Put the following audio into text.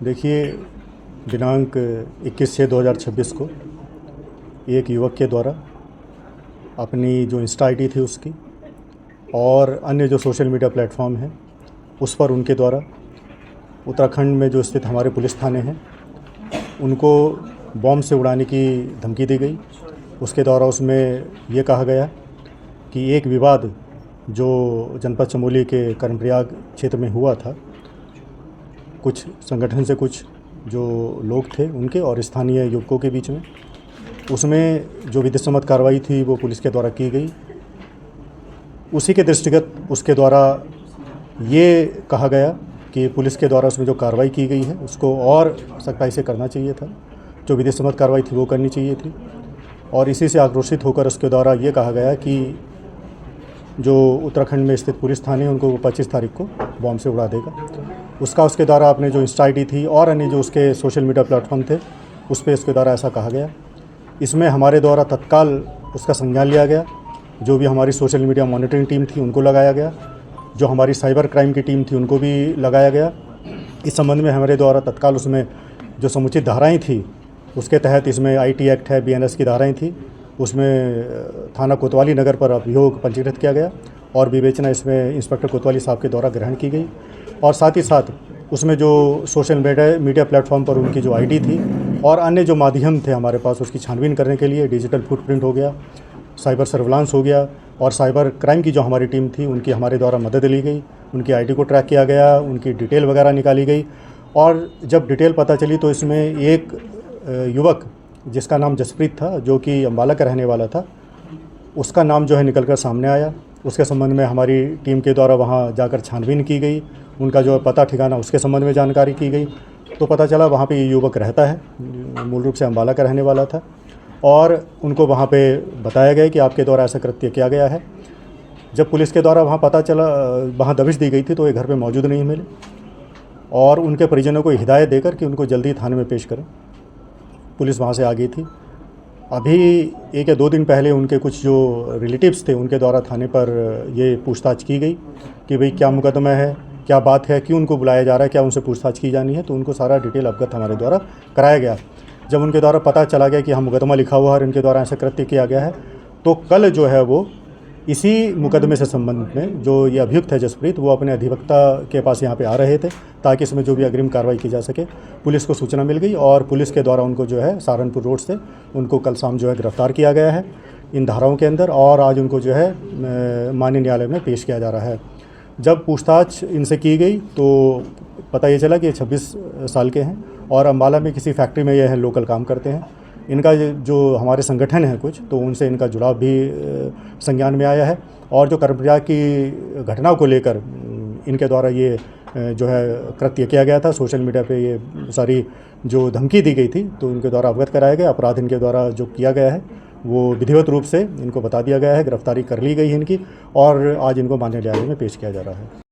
देखिए, दिनांक 21/6/2026 को एक युवक के द्वारा अपनी जो इंस्टा आईडी थी उसकी और अन्य जो सोशल मीडिया प्लेटफॉर्म हैं उस पर उनके द्वारा उत्तराखंड में जो स्थित हमारे पुलिस थाने हैं उनको बॉम्ब से उड़ाने की धमकी दी गई। उसके द्वारा उसमें ये कहा गया कि एक विवाद जो जनपद चमोली के कर्णप्रयाग क्षेत्र में हुआ था, कुछ संगठन से कुछ जो लोग थे उनके और स्थानीय युवकों के बीच में, उसमें जो विधिसम्मत कार्रवाई थी वो पुलिस के द्वारा की गई। उसी के दृष्टिगत उसके द्वारा ये कहा गया कि पुलिस के द्वारा उसमें जो कार्रवाई की गई है उसको और सख्ताई से करना चाहिए था, जो विधिसम्मत कार्रवाई थी वो करनी चाहिए थी। और इसी से आक्रोशित होकर उसके द्वारा ये कहा गया कि जो उत्तराखंड में स्थित पुलिस थाने उनको 25 तारीख को बॉम्ब से उड़ा देगा। उसके द्वारा अपने जो इंस्टा आईडी थी और अन्य जो उसके सोशल मीडिया प्लेटफॉर्म थे उस पर उसके द्वारा ऐसा कहा गया। इसमें हमारे द्वारा तत्काल उसका संज्ञान लिया गया। जो भी हमारी सोशल मीडिया मॉनिटरिंग टीम थी उनको लगाया गया, जो हमारी साइबर क्राइम की टीम थी उनको भी लगाया गया। इस संबंध में हमारे द्वारा तत्काल उसमें जो समुचित धाराएँ थी उसके तहत इसमें IT एक्ट है, BNS की धाराएँ थी, उसमें थाना कोतवाली नगर पर अभियोग पंजीकृत किया गया और विवेचना इसमें इंस्पेक्टर कोतवाली साहब के द्वारा ग्रहण की गई। और साथ ही साथ उसमें जो सोशल मीडिया प्लेटफॉर्म पर उनकी जो आईडी थी और अन्य जो माध्यम थे हमारे पास उसकी छानबीन करने के लिए डिजिटल फुटप्रिंट हो गया, साइबर सर्विलांस हो गया और साइबर क्राइम की जो हमारी टीम थी उनकी हमारे द्वारा मदद ली गई। उनकी आईडी को ट्रैक किया गया, उनकी डिटेल वगैरह निकाली गई और जब डिटेल पता चली तो इसमें एक युवक जिसका नाम जसप्रीत था, जो कि अम्बाला का रहने वाला था, उसका नाम जो है निकलकर सामने आया। उसके संबंध में हमारी टीम के द्वारा वहां जाकर छानबीन की गई, उनका जो पता ठिकाना उसके संबंध में जानकारी की गई तो पता चला वहाँ पे ये युवक रहता है, मूल रूप से अम्बाला का रहने वाला था और उनको वहाँ पे बताया गया कि आपके द्वारा ऐसा कृत्य किया गया है। जब पुलिस के द्वारा वहाँ पता चला, वहाँ दबिश दी गई थी तो ये घर पे मौजूद नहीं मिले और उनके परिजनों को हिदायत देकर कि उनको जल्दी थाने में पेश करें। पुलिस वहाँ से आ गई थी। अभी 1 या 2 दिन पहले उनके कुछ जो रिलेटिव्स थे उनके द्वारा थाने पर ये पूछताछ की गई कि भाई क्या मुकदमा है, क्या बात है, क्यों उनको बुलाया जा रहा है, क्या उनसे पूछताछ की जानी है, तो उनको सारा डिटेल अवगत हमारे द्वारा कराया गया। जब उनके द्वारा पता चला गया कि हाँ मुकदमा लिखा हुआ है और इनके द्वारा ऐसा कृत्य किया गया है तो कल जो है वो इसी मुकदमे से संबंधित में जो ये अभियुक्त है जसप्रीत, वो अपने अधिवक्ता के पास यहाँ पे आ रहे थे ताकि इसमें जो भी अग्रिम कार्रवाई की जा सके। पुलिस को सूचना मिल गई और पुलिस के द्वारा उनको जो है सहारनपुर रोड से उनको कल शाम जो है गिरफ्तार किया गया है इन धाराओं के अंदर और आज उनको जो है माननीय न्यायालय में पेश किया जा रहा है। जब पूछताछ इनसे की गई तो पता ये चला कि ये 26 साल के हैं और अम्बाला में किसी फैक्ट्री में ये है लोकल काम करते हैं। इनका जो हमारे संगठन है कुछ तो उनसे इनका जुड़ाव भी संज्ञान में आया है और जो कर्णप्रयाग की घटना को लेकर इनके द्वारा ये जो है कृत्य किया गया था, सोशल मीडिया पे ये सारी जो धमकी दी गई थी तो इनके द्वारा अवगत कराया गया। अपराध इनके द्वारा जो किया गया है वो विधिवत रूप से इनको बता दिया गया है, गिरफ्तारी कर ली गई है इनकी और आज इनको माननीय न्यायालय में पेश किया जा रहा है।